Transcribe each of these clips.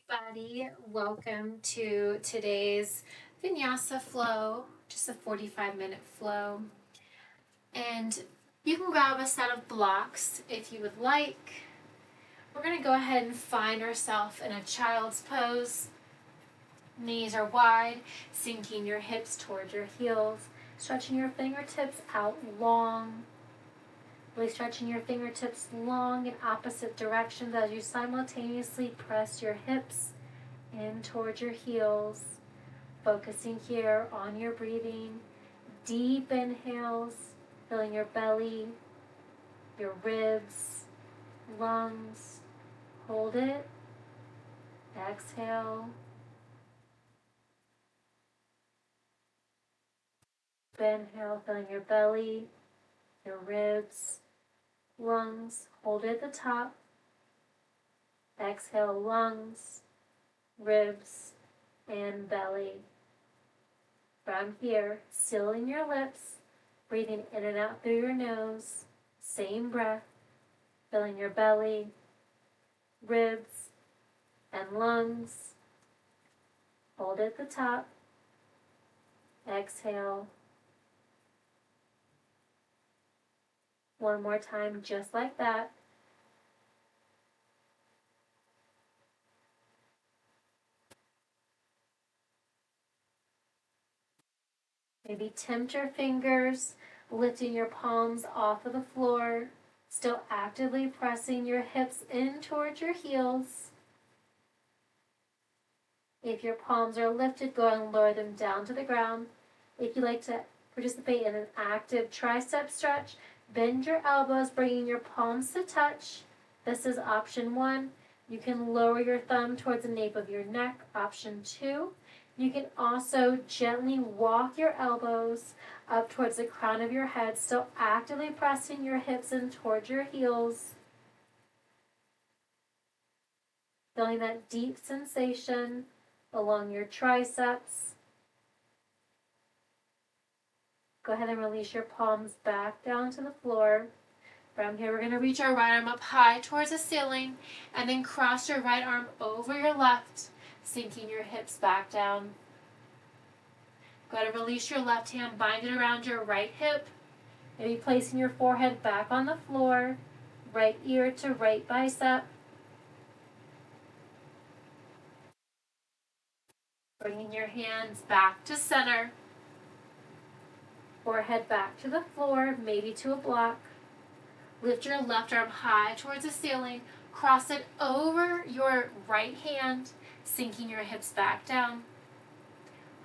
everybody. Welcome to today's Vinyasa flow, just a 45-minute flow. And you can grab a set of blocks if you would like. We're going to go ahead and find ourselves in a child's pose. Knees are wide, sinking your hips towards your heels, stretching your fingertips out long. Really stretching your fingertips long in opposite directions as you simultaneously press your hips in towards your heels, focusing here on your breathing. Deep inhales, filling your belly, your ribs, lungs. Hold it. Exhale. Inhale, filling your belly, your ribs, lungs. Hold it at the top. Exhale, lungs, ribs, and belly. From here, sealing your lips, breathing in and out through your nose. Same breath, filling your belly, ribs, and lungs. Hold at the top. Exhale. One more time, just like that. Maybe tempt your fingers, lifting your palms off of the floor, still actively pressing your hips in towards your heels. If your palms are lifted, go ahead and lower them down to the ground. If you like to participate in an active tricep stretch, bend your elbows, bringing your palms to touch. This is option 1. You can lower your thumb towards the nape of your neck. Option 2. You can also gently walk your elbows up towards the crown of your head, still actively pressing your hips in towards your heels. Feeling that deep sensation along your triceps. Go ahead and release your palms back down to the floor. From here, we're going to reach our right arm up high towards the ceiling and then cross your right arm over your left, sinking your hips back down. Go ahead and release your left hand, bind it around your right hip, maybe placing your forehead back on the floor, right ear to right bicep. Bringing your hands back to center, forehead back to the floor, maybe to a block. Lift your left arm high towards the ceiling, cross it over your right hand, sinking your hips back down.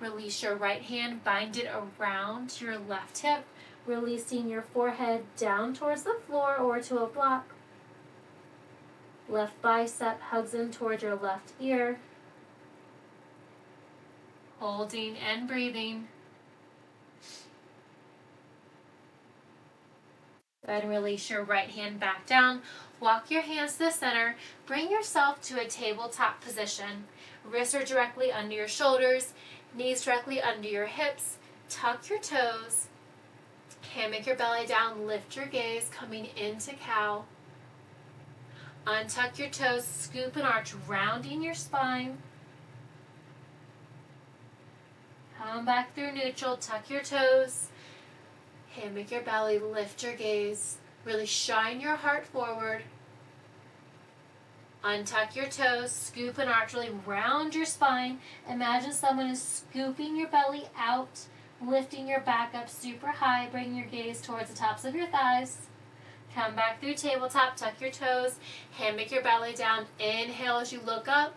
Release your right hand, bind it around your left hip, releasing your forehead down towards the floor or to a block. Left bicep hugs in towards your left ear. Holding and breathing. Go ahead and release your right hand back down. Walk your hands to the center. Bring yourself to a tabletop position. Wrists are directly under your shoulders. Knees directly under your hips. Tuck your toes. Hammock your belly down. Lift your gaze, coming into cow. Untuck your toes. Scoop and arch, rounding your spine. Come back through neutral. Tuck your toes. Hammock your belly, lift your gaze. Really shine your heart forward. Untuck your toes, scoop and arch, really round your spine. Imagine someone is scooping your belly out, lifting your back up super high, bringing your gaze towards the tops of your thighs. Come back through tabletop, tuck your toes, hammock your belly down. Inhale as you look up.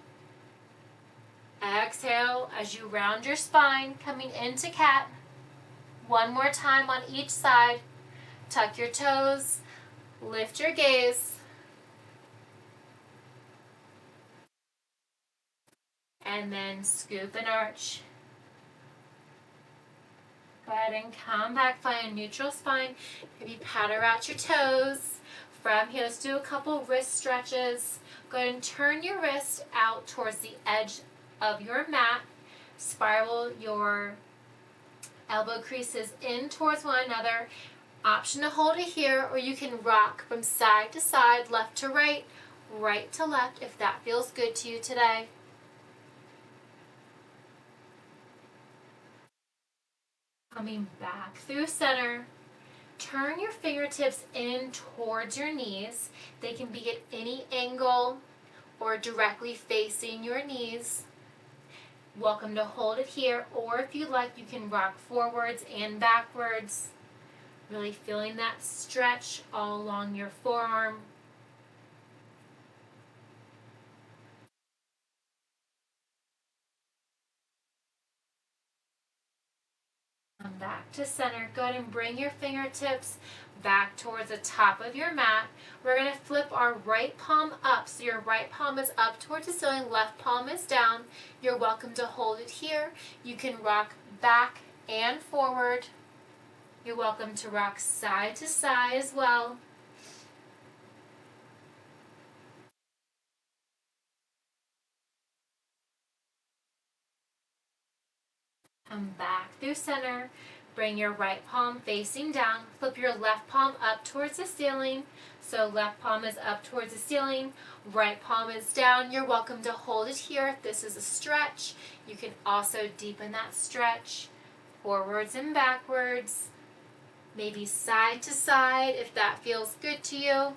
Exhale as you round your spine, coming into cat. One more time on each side. Tuck your toes, lift your gaze. And then scoop and arch. Go ahead and come back, find a neutral spine. Maybe paddle out your toes. From here, let's do a couple wrist stretches. Go ahead and turn your wrist out towards the edge of your mat. Spiral your elbow creases in towards one another. Option to hold it here, or you can rock from side to side, left to right, right to left, if that feels good to you today. Coming back through center. Turn your fingertips in towards your knees. They can be at any angle or directly facing your knees. Welcome to hold it here, or if you like, you can rock forwards and backwards. Really feeling that stretch all along your forearm. Come back to center. Go ahead and bring your fingertips back towards the top of your mat. We're going to flip our right palm up. So your right palm is up towards the ceiling, left palm is down. You're welcome to hold it here. You can rock back and forward. You're welcome to rock side to side as well. Come back through center. Bring your right palm facing down. Flip your left palm up towards the ceiling. So left palm is up towards the ceiling. Right palm is down. You're welcome to hold it here. If this is a stretch, you can also deepen that stretch. Forwards and backwards. Maybe side to side if that feels good to you.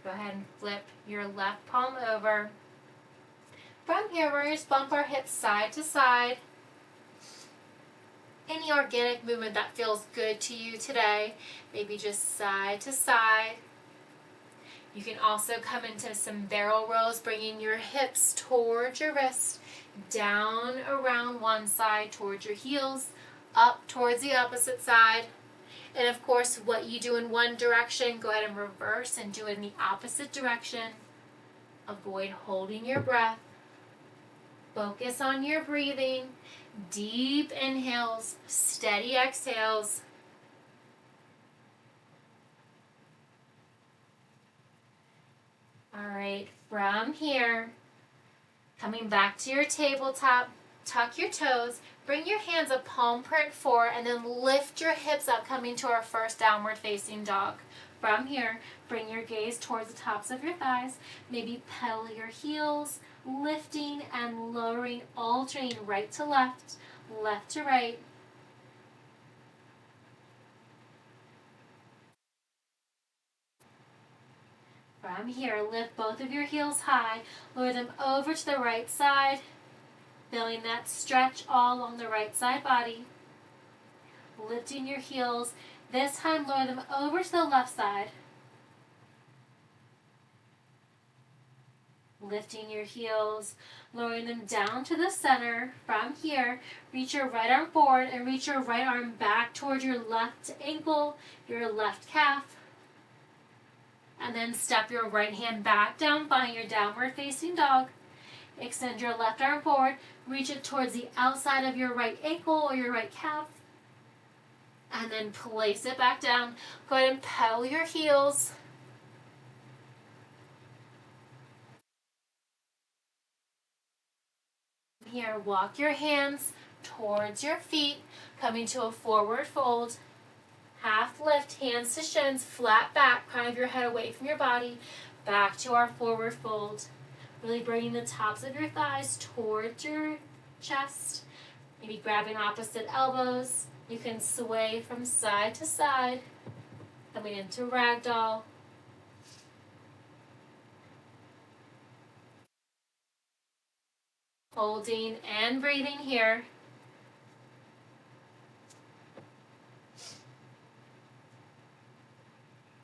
Go ahead and flip your left palm over. From here, we're going to bump our hips side to side. Any organic movement that feels good to you today, maybe just side to side. You can also come into some barrel rolls, bringing your hips towards your wrist, down around one side towards your heels, up towards the opposite side. And of course, what you do in one direction, go ahead and reverse and do it in the opposite direction. Avoid holding your breath. Focus on your breathing. Deep inhales, steady exhales. All right, from here, coming back to your tabletop, tuck your toes, bring your hands a palm print forward, and then lift your hips up, coming to our first downward facing dog. From here, bring your gaze towards the tops of your thighs. Maybe pedal your heels, lifting and lowering, alternating right to left to right. From here, lift both of your heels high, lower them over to the right side, feeling that stretch all along the right side body. Lifting your heels, this time lower them over to the left side. Lifting your heels, lowering them down to the center. From here, reach your right arm forward and reach your right arm back towards your left ankle, your left calf. And then step your right hand back down, find your downward facing dog. Extend your left arm forward, reach it towards the outside of your right ankle or your right calf. And then place it back down. Go ahead and pedal your heels. Here, walk your hands towards your feet, coming to a forward fold. Half lift, hands to shins, flat back, crown of your head away from your body, back to our forward fold. Really bringing the tops of your thighs towards your chest. Maybe grabbing opposite elbows. You can sway from side to side, coming into ragdoll. Holding and breathing here.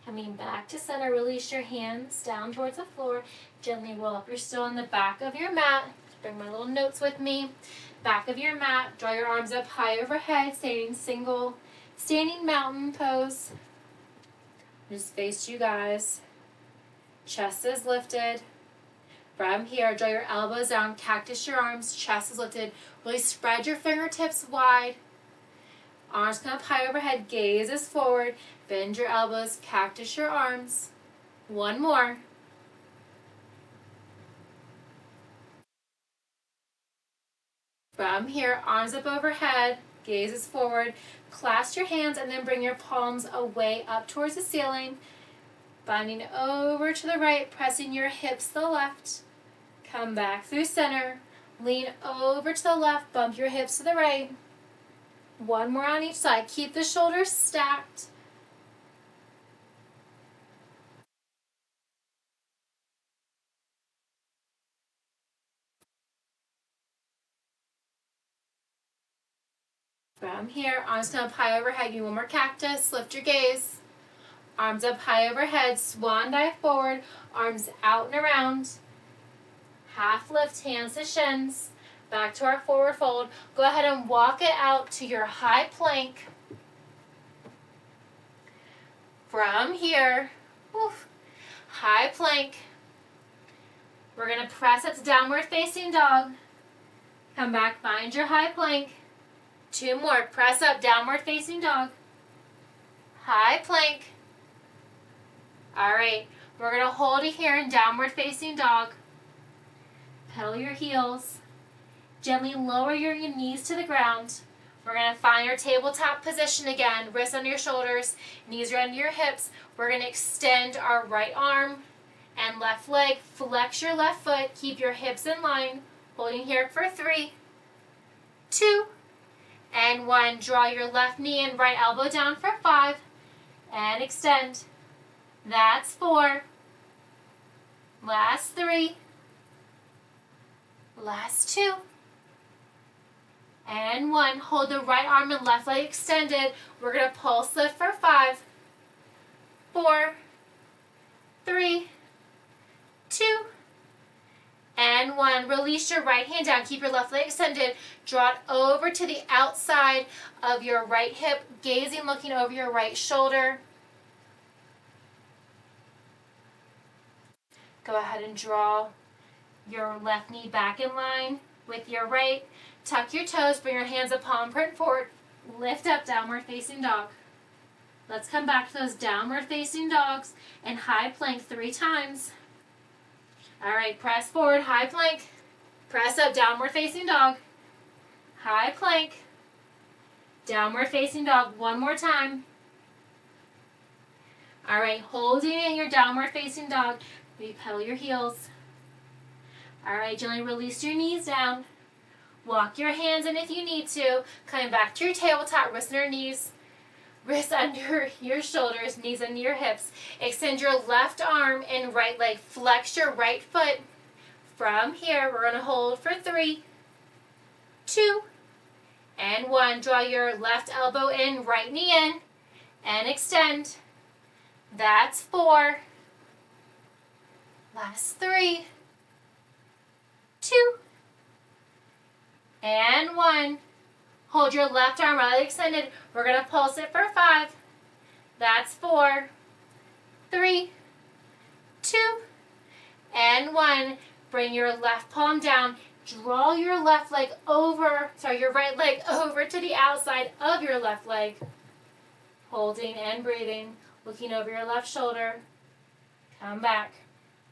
Coming back to center, release your hands down towards the floor. Gently roll up. You're still on the back of your mat. Bring my little notes with me. Back of your mat. Draw your arms up high overhead, standing mountain pose. Just face you guys. Chest is lifted. From here, draw your elbows down, cactus your arms, chest is lifted. Really spread your fingertips wide. Arms come up high overhead, gaze is forward. Bend your elbows, cactus your arms. One more. From here, arms up overhead, gaze is forward. Clasp your hands and then bring your palms away up towards the ceiling. Binding over to the right, pressing your hips to the left. Come back through center. Lean over to the left, bump your hips to the right. One more on each side. Keep the shoulders stacked. From here, arms come up high overhead. Give me one more cactus. Lift your gaze. Arms up high overhead. Swan dive forward. Arms out and around. Half lift, hands to shins. Back to our forward fold. Go ahead and walk it out to your high plank. From here, high plank. We're going to press it to downward facing dog. Come back, find your high plank. 2 more. Press up, downward facing dog. High plank. All right, we're going to hold it here in downward facing dog. Pedal your heels. Gently lower your knees to the ground. We're going to find our tabletop position again. Wrists under your shoulders, knees are under your hips. We're going to extend our right arm and left leg. Flex your left foot. Keep your hips in line. Holding here for 3, 2, and 1. Draw your left knee and right elbow down for 5. And extend. That's 4. Last 3. Last 2. And 1. Hold the right arm and left leg extended. We're going to pulse lift for 5, 4, 3, 2, and 1. Release your right hand down. Keep your left leg extended. Draw it over to the outside of your right hip, gazing, looking over your right shoulder. Go ahead and draw your left knee back in line with your right. Tuck your toes, bring your hands up, palm print forward. Lift up, downward facing dog. Let's come back to those downward facing dogs and high plank 3 times. All right, press forward, high plank. Press up, downward facing dog. High plank. Downward facing dog. 1 more time. All right, holding in your downward facing dog. Maybe pedal your heels. All right, gently release your knees down. Walk your hands in if you need to. Coming back to your tabletop, wrists under knees. Wrists under your shoulders, knees under your hips. Extend your left arm and right leg. Flex your right foot. From here, we're going to hold for 3, 2, and 1. Draw your left elbow in, right knee in, and extend. That's 4. Last 3, 2, and 1. Hold your left arm right leg extended. We're going to pulse it for 5. That's 4, 3, 2, and 1. Bring your left palm down. Draw your your right leg over to the outside of your left leg. Holding and breathing. Looking over your left shoulder. Come back.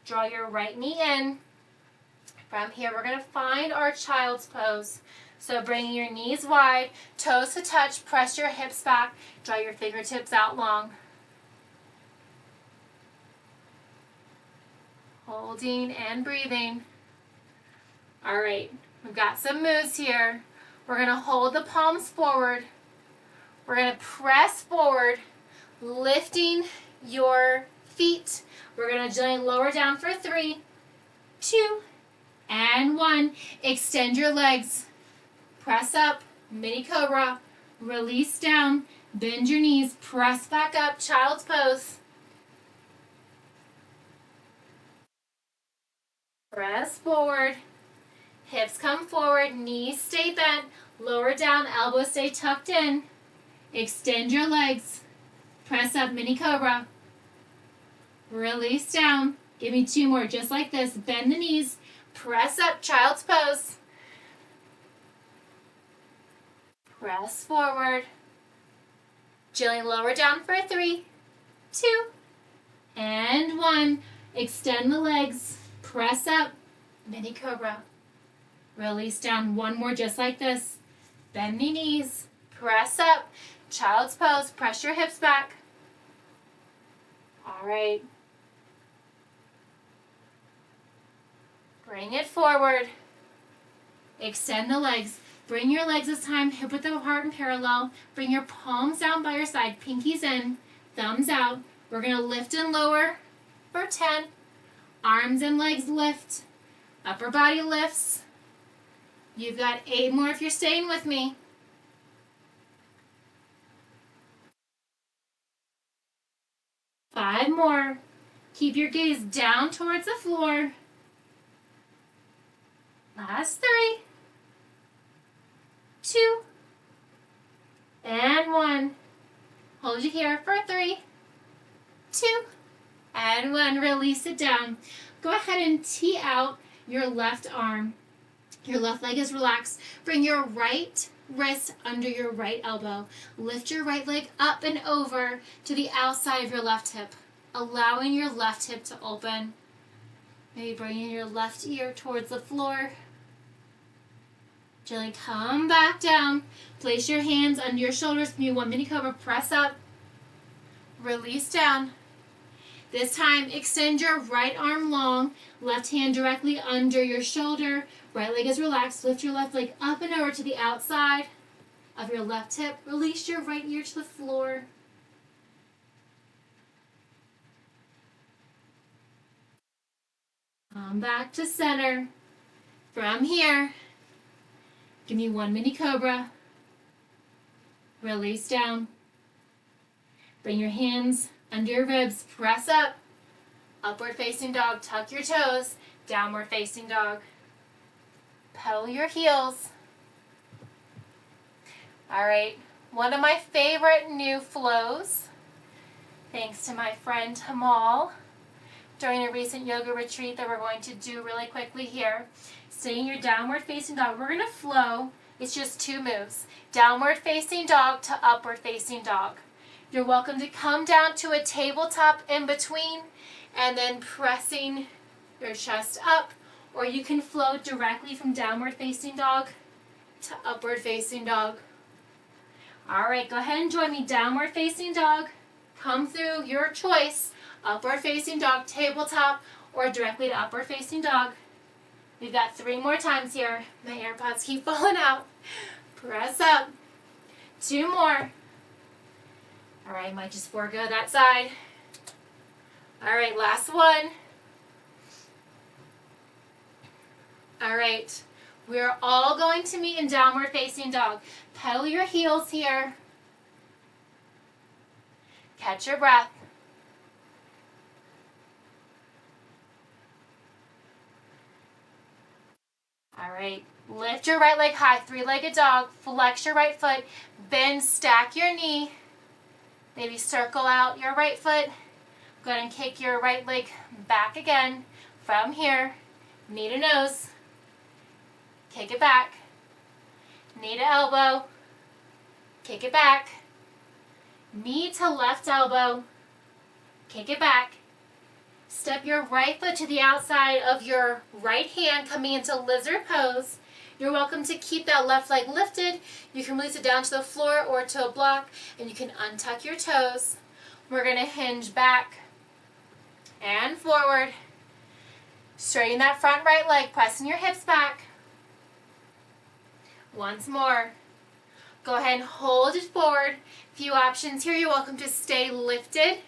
Draw your right knee in. From here, we're going to find our child's pose. So bringing your knees wide, toes to touch, press your hips back, draw your fingertips out long. Holding and breathing. All right, we've got some moves here. We're going to hold the palms forward. We're going to press forward, lifting your feet. We're going to gently lower down for 3, 2, and 1. Extend your legs. Press up, mini cobra. Release down, bend your knees, press back up, child's pose. Press forward, hips come forward, knees stay bent, lower down, elbows stay tucked in. Extend your legs. Press up, mini cobra. Release down. Give me 2 more, just like this. Bend the knees. Press up, child's pose. Press forward. Gently lower down for 3, 2, and 1. Extend the legs. Press up, mini cobra. Release down. 1 more, just like this. Bend the knees. Press up, child's pose. Press your hips back. All right. Bring it forward. Extend the legs. Bring your legs this time, hip width apart and parallel. Bring your palms down by your side, pinkies in, thumbs out. We're going to lift and lower for 10. Arms and legs lift. Upper body lifts. You've got 8 more if you're staying with me. 5 more. Keep your gaze down towards the floor. Last 3. 2. And 1. Hold you here for 3. 2. And 1. Release it down. Go ahead and tee out your left arm. Your left leg is relaxed. Bring your right wrist under your right elbow. Lift your right leg up and over to the outside of your left hip, allowing your left hip to open. Maybe bringing your left ear towards the floor. Gently come back down. Place your hands under your shoulders. Give me 1 mini cobra. Press up. Release down. This time, extend your right arm long. Left hand directly under your shoulder. Right leg is relaxed. Lift your left leg up and over to the outside of your left hip. Release your right ear to the floor. Come back to center. From here, give me 1 mini cobra. Release down. Bring your hands under your ribs. Press up. Upward facing dog. Tuck your toes. Downward facing dog. Pedal your heels. All right. One of my favorite new flows, thanks to my friend Tamal, during a recent yoga retreat that we're going to do really quickly here. Stay in your downward facing dog. We're going to flow. It's just 2 moves. Downward facing dog to upward facing dog. You're welcome to come down to a tabletop in between and then pressing your chest up, or you can flow directly from downward facing dog to upward facing dog. All right, go ahead and join me. Downward facing dog. Come through, your choice. Upward facing dog, tabletop, or directly to upward facing dog. We've got 3 more times here. My AirPods keep falling out. Press up. 2 more. All right, might just forego that side. All right, last one. All right, we're all going to meet in downward facing dog. Pedal your heels here. Catch your breath. All right, lift your right leg high, 3-legged dog. Flex your right foot, bend, stack your knee. Maybe circle out your right foot. Go ahead and kick your right leg back again. From here, knee to nose. Kick it back. Knee to elbow. Kick it back. Knee to left elbow. Kick it back. Step your right foot to the outside of your right hand, coming into lizard pose. You're welcome to keep that left leg lifted. You can release it down to the floor or to a block, and you can untuck your toes. We're going to hinge back and forward. Straighten that front right leg, pressing your hips back. Once more. Go ahead and hold it forward. Few options here. You're welcome to stay lifted.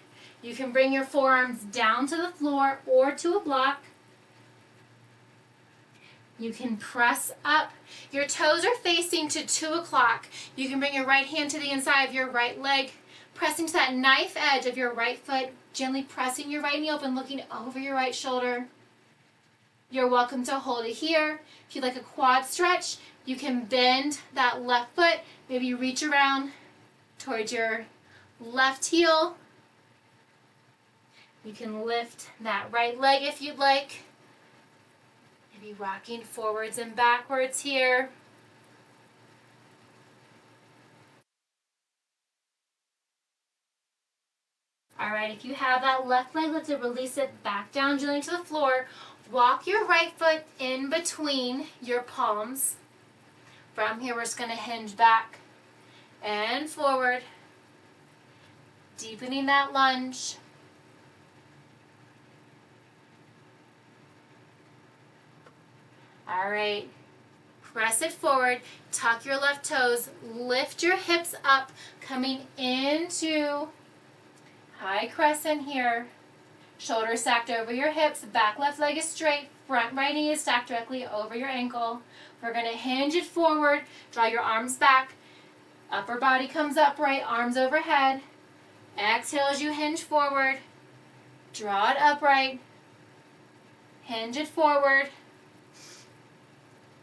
You can bring your forearms down to the floor or to a block. You can press up. Your toes are facing to 2 o'clock. You can bring your right hand to the inside of your right leg, pressing to that knife edge of your right foot, gently pressing your right knee open, looking over your right shoulder. You're welcome to hold it here. If you'd like a quad stretch, you can bend that left foot, maybe reach around towards your left heel. You can lift that right leg if you'd like. Maybe rocking forwards and backwards here. All right, if you have that left leg lifted, release it back down gently to the floor. Walk your right foot in between your palms. From here, we're just going to hinge back and forward, deepening that lunge. All right. Press it forward. Tuck your left toes. Lift your hips up, coming into high crescent here. Shoulders stacked over your hips. Back left leg is straight. Front right knee is stacked directly over your ankle. We're going to hinge it forward. Draw your arms back. Upper body comes upright. Arms overhead. Exhale as you hinge forward. Draw it upright. Hinge it forward.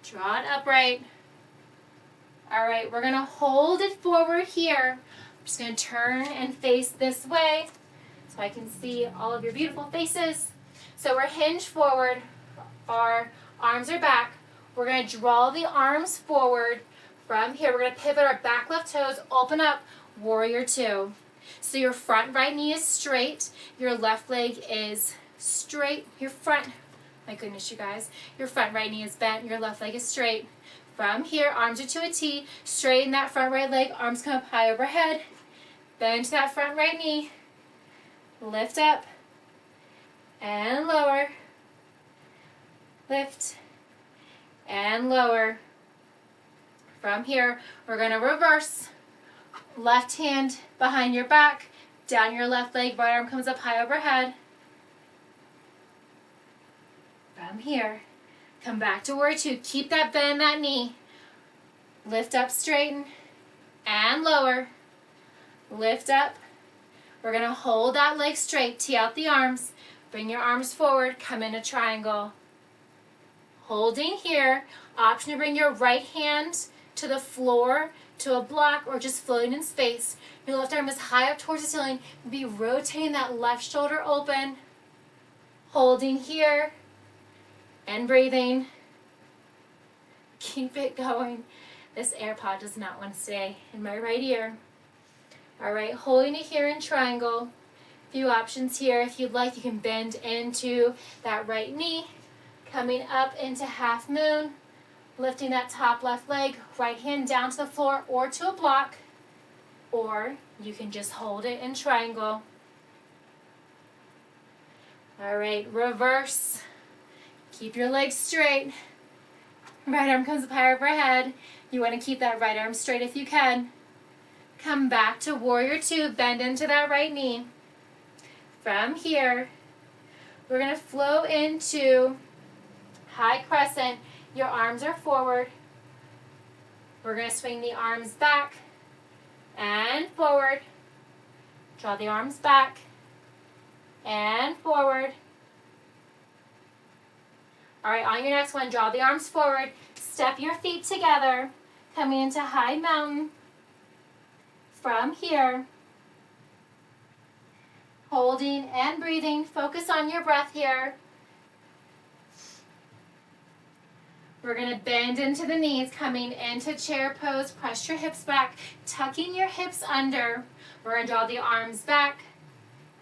Draw it upright. All right, we're going to hold it forward here. I'm just going to turn and face this way so I can see all of your beautiful faces. So we're hinged forward. Our arms are back. We're going to draw the arms forward. From here, we're going to pivot our back left toes, open up, warrior two. So your front right knee is straight. Your left leg is straight. Your front, my goodness, you guys. Your front right knee is bent. Your left leg is straight. From here, arms are to a T. Straighten that front right leg. Arms come up high overhead. Bend that front right knee. Lift up. And lower. Lift. And lower. From here, we're going to reverse. Left hand behind your back. Down your left leg. Right arm comes up high overhead. From here, come back to warrior two. Keep that bend in that knee. Lift up, straighten, and lower. Lift up. We're going to hold that leg straight. Tee out the arms. Bring your arms forward. Come in a triangle. Holding here. Option to bring your right hand to the floor, to a block, or just floating in space. Your left arm is high up towards the ceiling. Be rotating that left shoulder open. Holding here. And breathing. Keep it going. This AirPod does not want to stay in my right ear. All right, holding it here in triangle. A few options here. If you'd like, you can bend into that right knee. Coming up into half moon. Lifting that top left leg. Right hand down to the floor or to a block. Or you can just hold it in triangle. All right, reverse. Keep your legs straight. Right arm comes up higher overhead. You want to keep that right arm straight if you can. Come back to warrior two. Bend into that right knee. From here, we're going to flow into high crescent. Your arms are forward. We're going to swing the arms back and forward. Draw the arms back and forward. All right, on your next one, draw the arms forward. Step your feet together. Coming into high mountain. From here, holding and breathing. Focus on your breath here. We're going to bend into the knees, coming into chair pose. Press your hips back, tucking your hips under. We're going to draw the arms back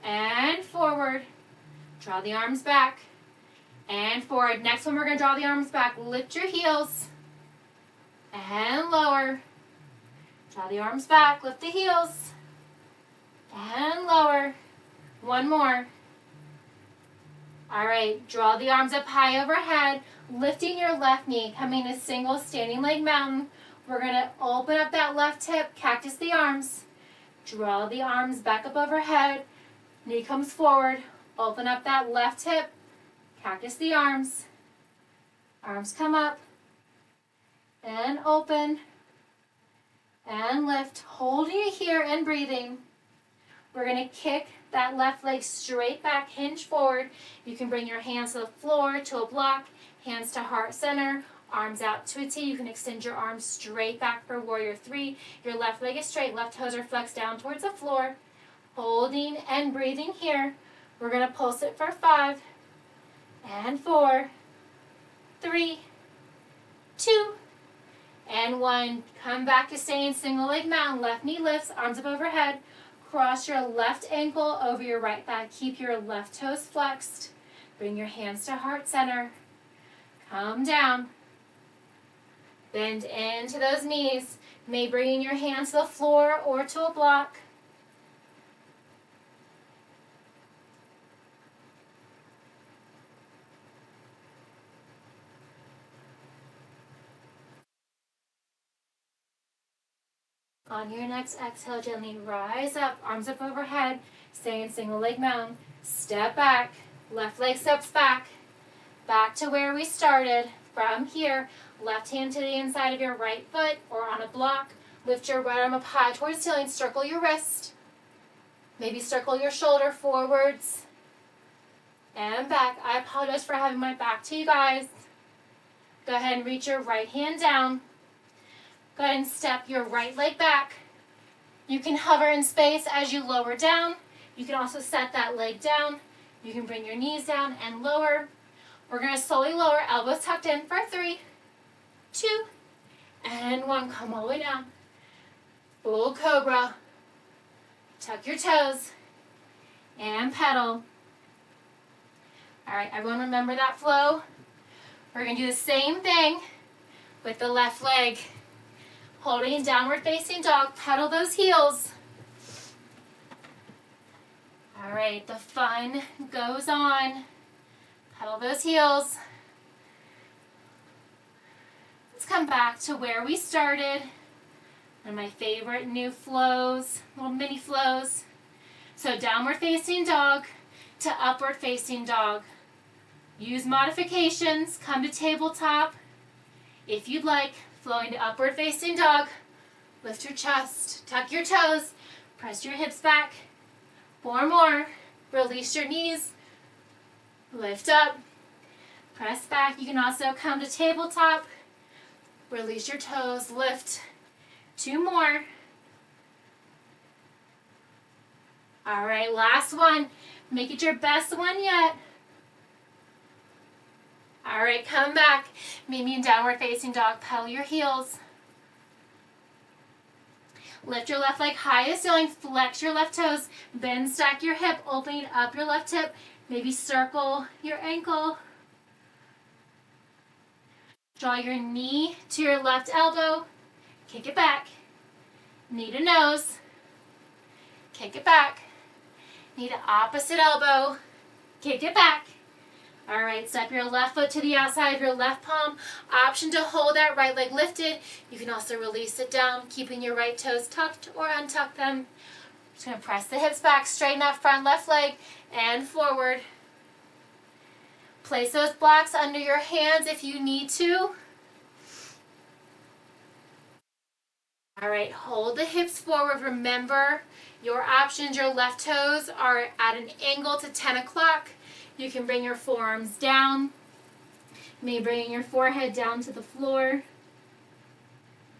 and forward. Draw the arms back and forward. Next one, we're going to draw the arms back. Lift your heels and lower. Draw the arms back. Lift the heels and lower. One more. All right, draw the arms up high overhead, lifting your left knee, coming to single standing leg mountain. We're going to open up that left hip, cactus the arms. Draw the arms back up overhead. Knee comes forward. Open up that left hip, cactus the arms. Arms come up and open and lift. Holding it here and breathing. We're going to kick that left leg straight back, hinge forward. You can bring your hands to the floor, to a block, hands to heart center, arms out to a T. You can extend your arms straight back for warrior three. Your left leg is straight, left toes are flexed down towards the floor. Holding and breathing here. We're going to pulse it for 5 and 4, 3, 2, and 1. Come back to staying single leg mountain. Left knee lifts, arms up overhead. Cross your left ankle over your right thigh. Keep your left toes flexed. Bring your hands to heart center. Come down. Bend into those knees. May bring your hands to the floor or to a block. On your next exhale, gently rise up, arms up overhead, stay in single leg mountain. Step back, left leg steps back, back to where we started. From here, left hand to the inside of your right foot or on a block. Lift your right arm up high towards the ceiling, circle your wrist. Maybe circle your shoulder forwards and back. I apologize for having my back to you guys. Go ahead and reach your right hand down. Go ahead and step your right leg back. You can hover in space as you lower down. You can also set that leg down. You can bring your knees down and lower. We're going to slowly lower, elbows tucked in for 3, 2, and 1. Come all the way down. Full cobra. Tuck your toes and pedal. All right, everyone remember that flow? We're going to do the same thing with the left leg. Holding in downward facing dog, pedal those heels. All right, the fun goes on. Pedal those heels. Let's come back to where we started. One of my favorite new flows, little mini flows. So downward facing dog to upward facing dog. Use modifications, come to tabletop. If you'd like, flowing to upward facing dog, lift your chest, tuck your toes, press your hips back. 4 more, release your knees, lift up, press back. You can also come to tabletop, release your toes, lift. 2 more. All right, last one. Make it your best one yet. All right, come back. Meet me in downward facing dog. Pedal your heels. Lift your left leg high as ceiling. Flex your left toes. Bend, stack your hip, opening up your left hip. Maybe circle your ankle. Draw your knee to your left elbow. Kick it back. Knee to nose. Kick it back. Knee to opposite elbow. Kick it back. All right, step your left foot to the outside of your left palm. Option to hold that right leg lifted. You can also release it down, keeping your right toes tucked or untuck them. Just going to press the hips back, straighten that front left leg, and forward. Place those blocks under your hands if you need to. All right, hold the hips forward. Remember, your options, your left toes are at an angle to 10 o'clock. You can bring your forearms down. Maybe bringing your forehead down to the floor.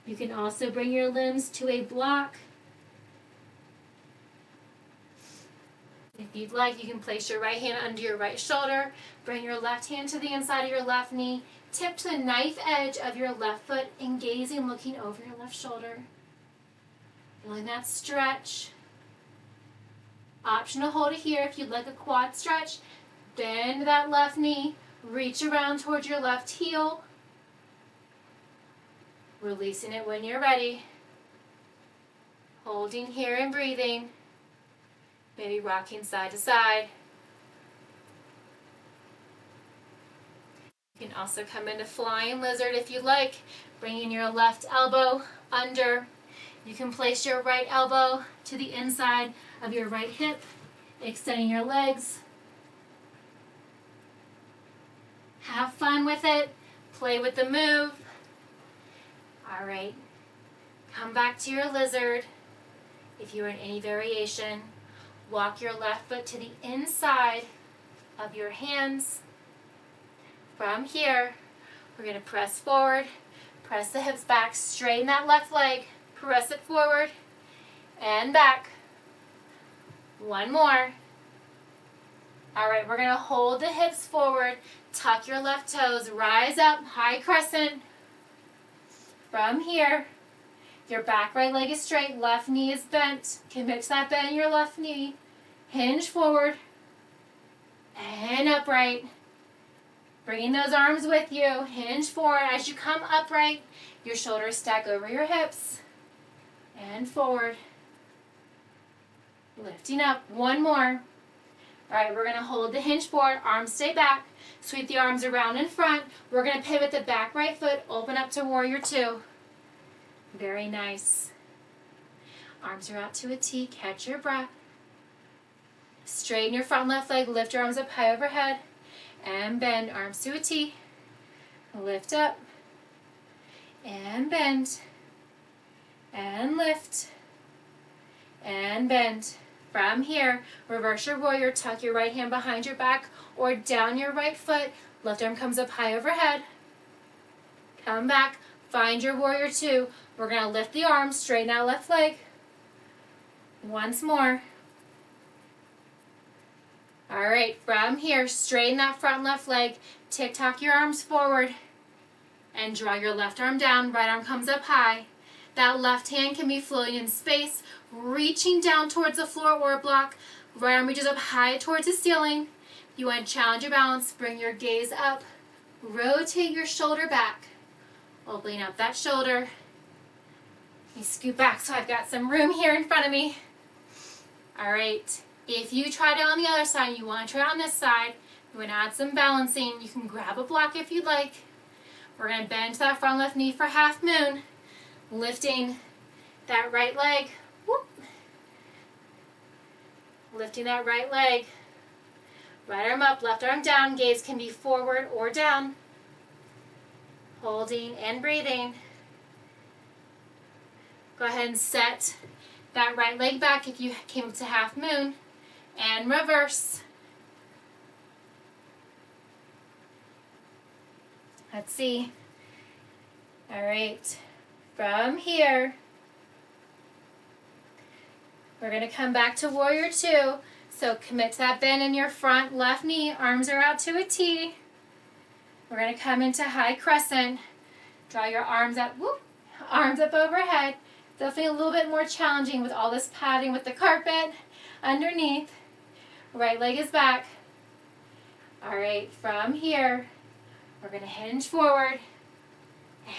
You can also bring your limbs to a block. If you'd like, you can place your right hand under your right shoulder. Bring your left hand to the inside of your left knee. Tip to the knife edge of your left foot and gazing, looking over your left shoulder. Feeling that stretch. Option to hold it here if you'd like a quad stretch. Bend that left knee. Reach around towards your left heel. Releasing it when you're ready. Holding here and breathing. Maybe rocking side to side. You can also come into flying lizard if you like, bringing your left elbow under. You can place your right elbow to the inside of your right hip, extending your legs. Have fun with it. Play with the move. All right. Come back to your lizard. If you're in any variation, walk your left foot to the inside of your hands. From here, we're going to press forward, press the hips back, straighten that left leg, press it forward, and back. 1 more. All right, we're going to hold the hips forward, tuck your left toes, rise up, high crescent. From here, your back right leg is straight, left knee is bent. Commit to that bend in your left knee. Hinge forward and upright. Bringing those arms with you. Hinge forward. As you come upright, your shoulders stack over your hips. And forward. Lifting up. 1 more. All right, we're going to hold the hinge forward. Arms stay back. Sweep the arms around in front. We're going to pivot the back right foot. Open up to warrior 2. Very nice. Arms are out to a T. Catch your breath. Straighten your front left leg. Lift your arms up high overhead. And bend. Arms to a T. Lift up. And bend. And lift. And bend. From here, reverse your warrior. Tuck your right hand behind your back or down your right foot. Left arm comes up high overhead. Come back. Find your warrior two. We're going to lift the arms. Straighten out left leg. Once more. All right, from here, straighten that front left leg. Tick-tock your arms forward. And draw your left arm down. Right arm comes up high. That left hand can be floating in space, reaching down towards the floor or a block. Right arm reaches up high towards the ceiling. You want to challenge your balance. Bring your gaze up. Rotate your shoulder back. Opening up that shoulder. Let me scoot back so I've got some room here in front of me. All right. If you tried it on the other side and you want to try it on this side, you want to add some balancing, you can grab a block if you'd like. We're going to bend to that front left knee for half moon. Lifting that right leg. Whoop. Lifting that right leg. Right arm up, left arm down. Gaze can be forward or down. Holding and breathing. Go ahead and set that right leg back if you came up to half moon. And reverse. Let's see. All right. From here, we're going to come back to warrior two. So commit to that bend in your front left knee. Arms are out to a T. We're going to come into high crescent. Draw your arms up. Whoop. Arms up overhead. Definitely a little bit more challenging with all this padding with the carpet underneath. Right leg is back. All right, from here, we're going to hinge forward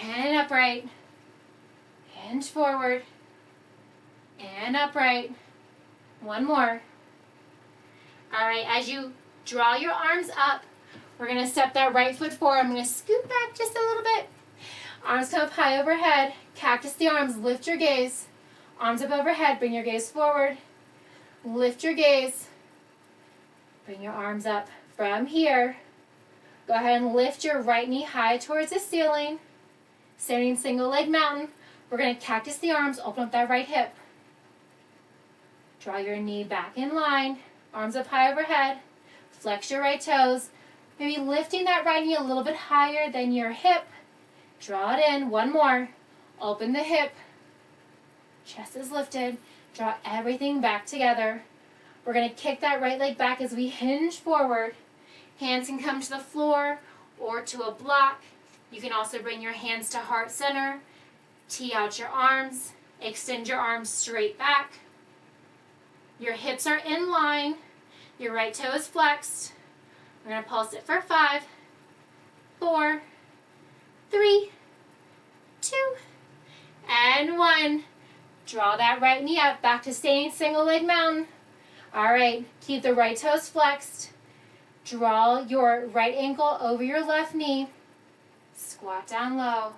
and upright. Hinge forward and upright. One more. All right, as you draw your arms up, we're going to step that right foot forward. I'm going to scoot back just a little bit. Arms come up high overhead. Cactus the arms. Lift your gaze. Arms up overhead. Bring your gaze forward. Lift your gaze. Bring your arms up. From here, go ahead and lift your right knee high towards the ceiling. Standing single leg mountain. We're going to cactus the arms. Open up that right hip. Draw your knee back in line. Arms up high overhead. Flex your right toes. Maybe lifting that right knee a little bit higher than your hip. Draw it in. One more. Open the hip. Chest is lifted. Draw everything back together. We're going to kick that right leg back as we hinge forward. Hands can come to the floor or to a block. You can also bring your hands to heart center. Tee out your arms. Extend your arms straight back. Your hips are in line. Your right toe is flexed. We're going to pulse it for 5, 4, 3, 2, and 1. Draw that right knee up, back to standing single leg mountain. All right, keep the right toes flexed. Draw your right ankle over your left knee. Squat down low.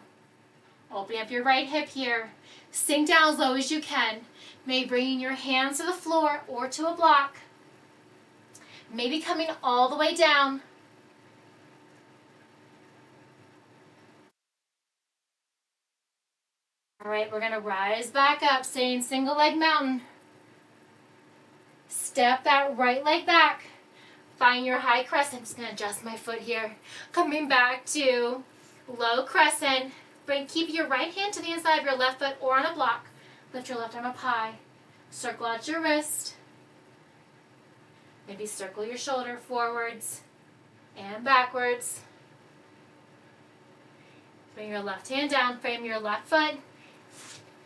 Open up your right hip here. Sink down as low as you can. Maybe bringing your hands to the floor or to a block. Maybe coming all the way down. All right, we're going to rise back up, staying single leg mountain. Step that right leg back. Find your high crescent. I'm just going to adjust my foot here. Coming back to low crescent. Keep your right hand to the inside of your left foot or on a block. Lift your left arm up high. Circle out your wrist. Maybe circle your shoulder forwards and backwards. Bring your left hand down. Frame your left foot.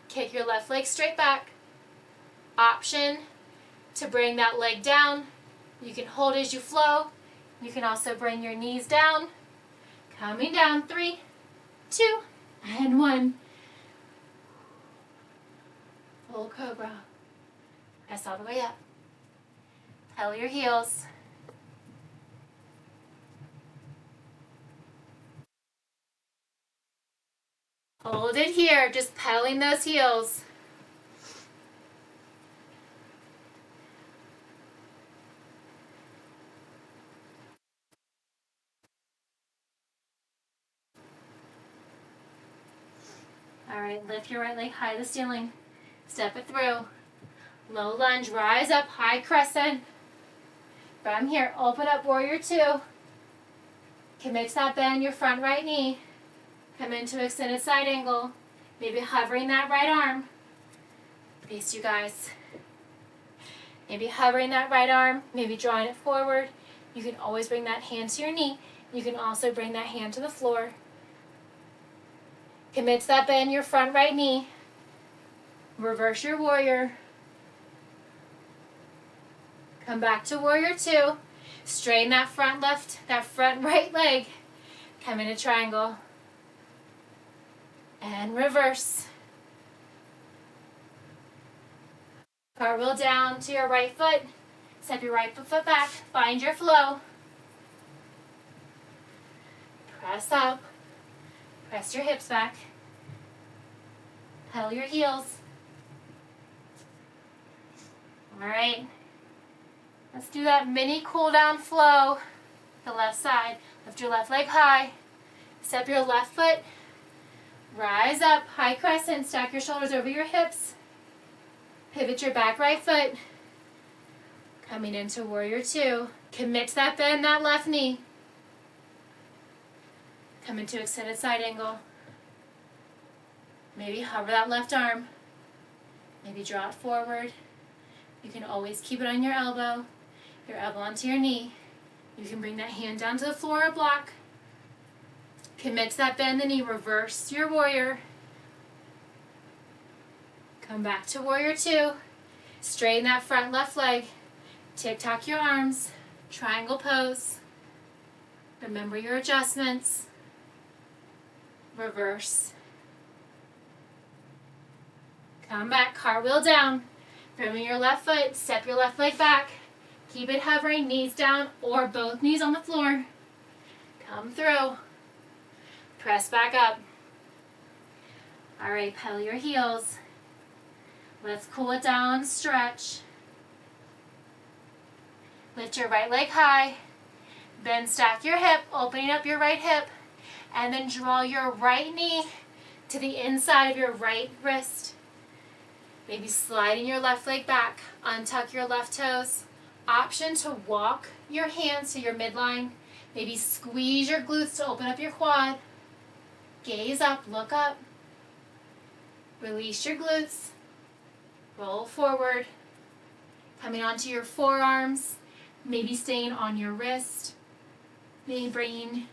Kick your left leg straight back. Option to bring that leg down. You can hold as you flow. You can also bring your knees down. Coming down. 3, 2, and 1. Full cobra. Press all the way up. Pedal your heels. Hold it here, just pedaling those heels. All right, lift your right leg high to the ceiling. Step it through. Low lunge, rise up, high crescent. From here, open up warrior two. Commit to that bend, your front right knee. Come into extended side angle. Maybe hovering that right arm. Face you guys. Maybe hovering that right arm, maybe drawing it forward. You can always bring that hand to your knee. You can also bring that hand to the floor. Commit to that bend, your front right knee. Reverse your warrior. Come back to warrior two. Straighten that front right leg. Come into triangle. And reverse. Cartwheel down to your right foot. Step your right foot back. Find your flow. Press up. Press your hips back. Pedal your heels. All right. Let's do that mini cool down flow. The left side. Lift your left leg high. Step your left foot. Rise up. High crescent. Stack your shoulders over your hips. Pivot your back right foot. Coming into warrior two. Commit to that bend, that left knee. Come into extended side angle. Maybe hover that left arm. Maybe draw it forward. You can always keep it on your elbow onto your knee. You can bring that hand down to the floor or block. Commit to that bend the knee. Reverse your warrior. Come back to warrior two. Straighten that front left leg. Tick-tock your arms. Triangle pose. Remember your adjustments. Reverse. Come back, cartwheel down. Bring your left foot, step your left leg back. Keep it hovering, knees down or both knees on the floor. Come through. Press back up. All right, pedal your heels. Let's cool it down, stretch. Lift your right leg high. Then stack your hip, opening up your right hip. And then draw your right knee to the inside of your right wrist. Maybe sliding your left leg back. Untuck your left toes. Option to walk your hands to your midline. Maybe squeeze your glutes to open up your quad. Gaze up, look up. Release your glutes. Roll forward. Coming onto your forearms. Maybe staying on your wrist. Maybe bringing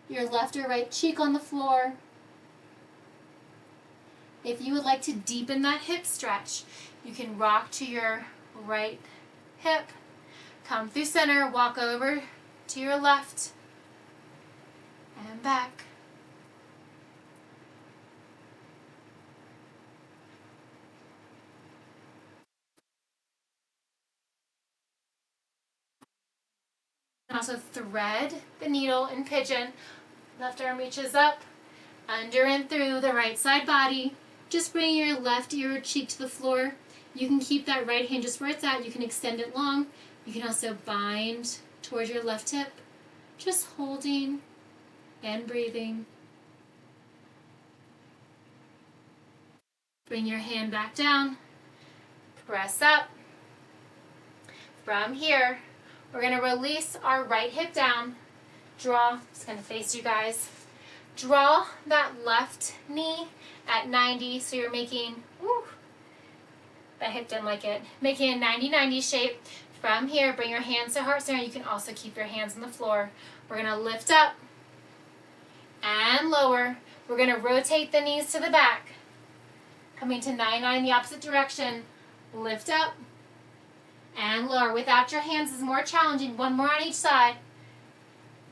your left or right cheek on the floor. If you would like to deepen that hip stretch, you can rock to your right hip, come through center, walk over to your left, and back. Also thread the needle in pigeon. Left arm reaches up, under and through the right side body. Just bring your left ear or cheek to the floor. You can keep that right hand just where it's at. You can extend it long. You can also bind towards your left hip. Just holding and breathing. Bring your hand back down. Press up. From here, we're going to release our right hip down. Draw, just going to face you guys. Draw that left knee at 90, so you're making, that hip didn't like it, making a 90-90 shape. From here, bring your hands to heart center. You can also keep your hands on the floor. We're going to lift up and lower. We're going to rotate the knees to the back. Coming to 99 in the opposite direction. Lift up and lower. Without your hands is more challenging. One more on each side.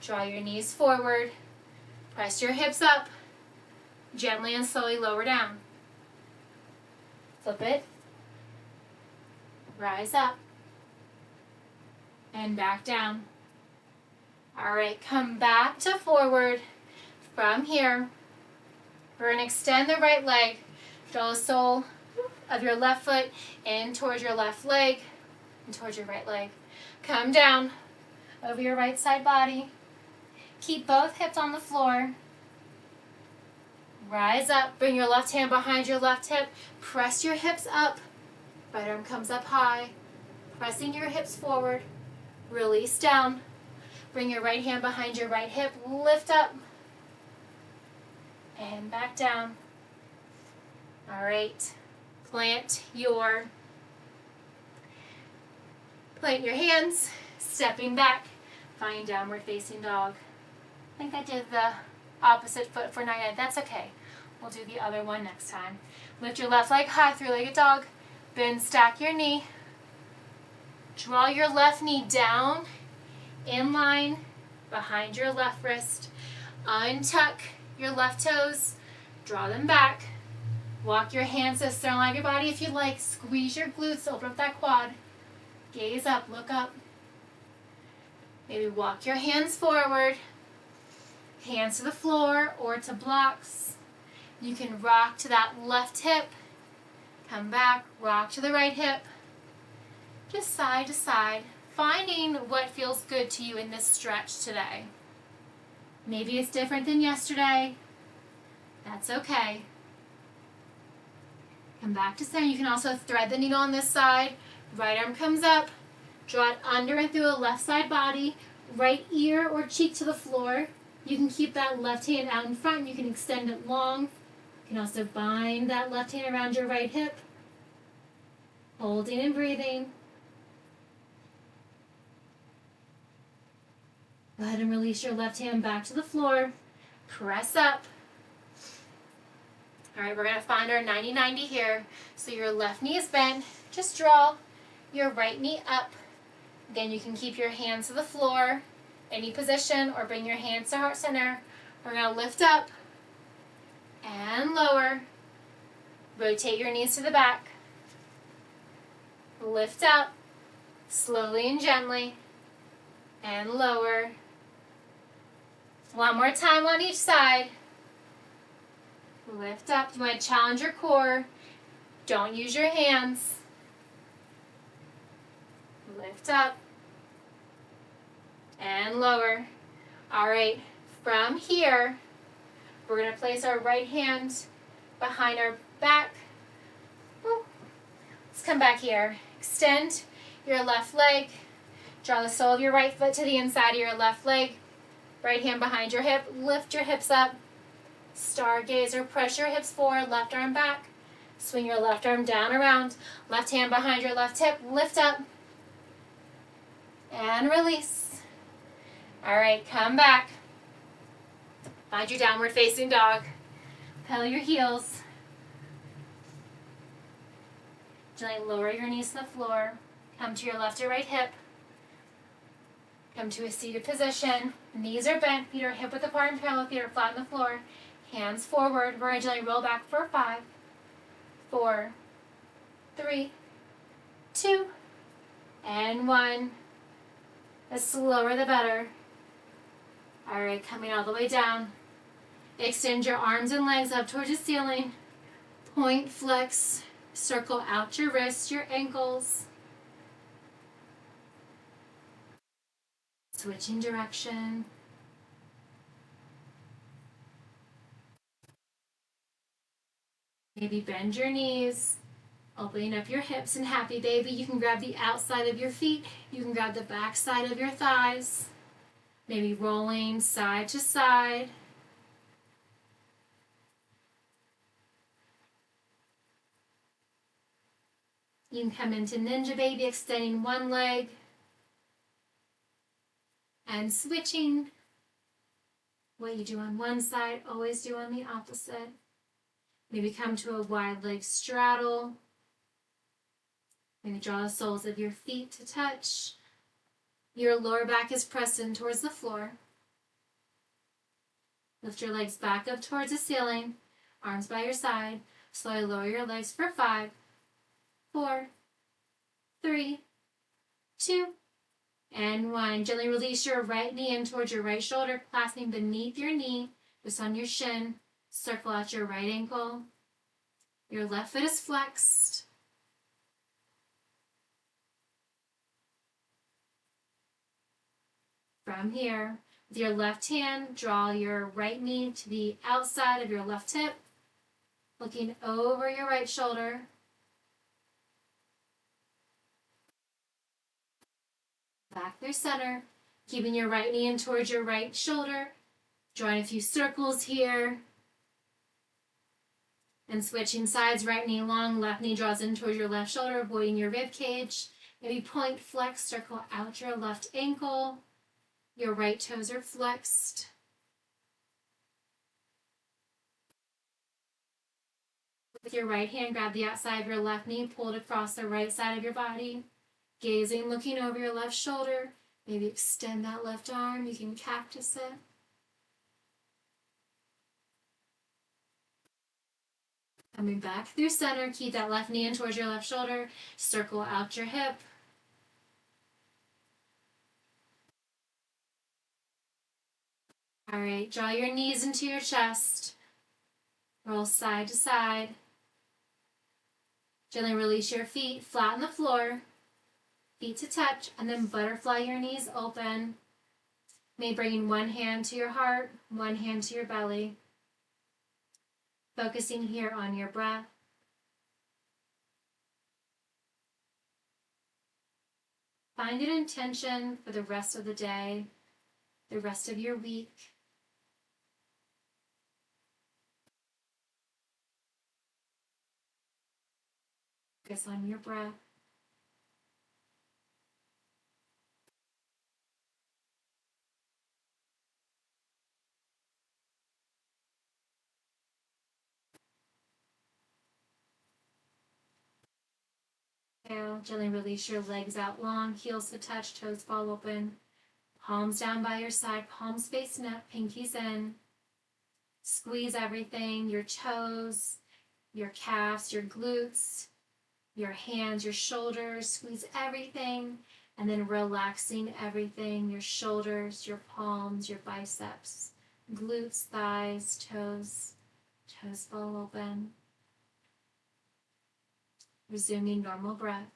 Draw your knees forward. Press your hips up. Gently and slowly lower down. Flip it. Rise up. And back down. All right, come back to forward. From here, we're going to extend the right leg. Draw the sole of your left foot in towards your left leg and towards your right leg. Come down over your right side body. Keep both hips on the floor. Rise up, bring your left hand behind your left hip, press your hips up, right arm comes up high, pressing your hips forward, release down, bring your right hand behind your right hip, lift up, and back down. All right, plant your hands, stepping back, find downward facing dog. I think I did the opposite foot for 99. That's okay. We'll do the other one next time. Lift your left leg high, three-legged dog. Bend, stack your knee. Draw your left knee down, in line, behind your left wrist. Untuck your left toes. Draw them back. Walk your hands to the center line of your body if you like. Squeeze your glutes, open up that quad. Gaze up, look up. Maybe walk your hands forward. Hands to the floor or to blocks. You can rock to that left hip. Come back, rock to the right hip. Just side to side, finding what feels good to you in this stretch today. Maybe it's different than yesterday. That's okay. Come back to center. You can also thread the needle on this side. Right arm comes up. Draw it under and through the left side body. Right ear or cheek to the floor. You can keep that left hand out in front. You can extend it long. You can also bind that left hand around your right hip. Holding and breathing. Go ahead and release your left hand back to the floor. Press up. All right, we're going to find our 90-90 here. So your left knee is bent. Just draw your right knee up. Again, you can keep your hands to the floor, any position, or bring your hands to heart center. We're going to lift up and lower. Rotate your knees to the back. Lift up, slowly and gently, and lower. One more time on each side. Lift up. You want to challenge your core. Don't use your hands. Lift up and lower. All right, from here, we're going to place our right hand behind our back. Let's come back here. Extend your left leg. Draw the sole of your right foot to the inside of your left leg. Right hand behind your hip. Lift your hips up. Stargazer. Press your hips forward. Left arm back. Swing your left arm down around. Left hand behind your left hip. Lift up. And release. All right, come back. Find your downward facing dog. Pedal your heels. Gently lower your knees to the floor. Come to your left or right hip. Come to a seated position. Knees are bent, feet are hip width apart and parallel, feet are flat on the floor. Hands forward. We're going to gently roll back for 5, 4, 3, 2, and 1. The slower the better. All right, coming all the way down. Extend your arms and legs up towards the ceiling. Point, flex, circle out your wrists, your ankles. Switching direction. Maybe bend your knees. Opening up your hips, and happy baby, you can grab the outside of your feet. You can grab the back side of your thighs. Maybe rolling side to side. You can come into Ninja Baby, extending one leg and switching. What you do on one side, always do on the opposite. Maybe come to a wide leg straddle. Maybe draw the soles of your feet to touch. Your lower back is pressed in towards the floor. Lift your legs back up towards the ceiling. Arms by your side. Slowly lower your legs for 5, 4, 3, 2, and 1. Gently release your right knee in towards your right shoulder, clasping beneath your knee, just on your shin. Circle out your right ankle. Your left foot is flexed. From here, With your left hand, draw your right knee to the outside of your left hip, looking over your right shoulder. Back through center, keeping your right knee in towards your right shoulder, drawing a few circles here. And switching sides, right knee long, left knee draws in towards your left shoulder, avoiding your rib cage. Maybe point, flex, circle out your left ankle. Your right toes are flexed. With your right hand, grab the outside of your left knee, pull it across the right side of your body. Gazing, looking over your left shoulder. Maybe extend that left arm. You can cactus it. Coming back through center, keep that left knee in towards your left shoulder. Circle out your hip. All right, draw your knees into your chest. Roll side to side. Gently release your feet, flatten the floor. Feet to touch, and then butterfly your knees open. Maybe bringing one hand to your heart, one hand to your belly. Focusing here on your breath. Find an intention for the rest of the day, the rest of your week. Focus on your breath. Exhale, gently release your legs out long, heels to touch, toes fall open. Palms down by your side, palms facing up, pinkies in. Squeeze everything, your toes, your calves, your glutes, your hands, your shoulders. Squeeze everything, and then relaxing everything, your shoulders, your palms, your biceps, glutes, thighs, toes. Toes fall open. Resuming normal breath.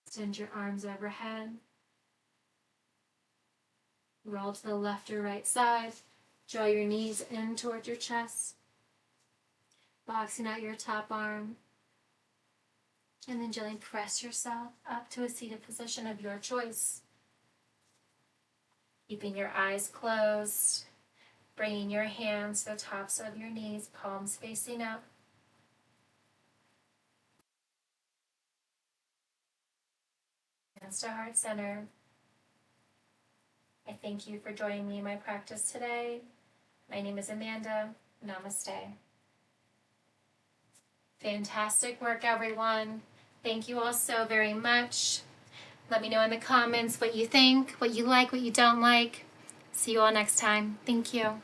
Extend your arms overhead. Roll to the left or right side. Draw your knees in towards your chest. Boxing out your top arm. And then gently press yourself up to a seated position of your choice. Keeping your eyes closed. Bringing your hands to the tops of your knees, palms facing up. Hands to heart center. I thank you for joining me in my practice today. My name is Amanda. Namaste. Fantastic work, everyone. Thank you all so very much. Let me know in the comments what you think, what you like, what you don't like. See you all next time. Thank you.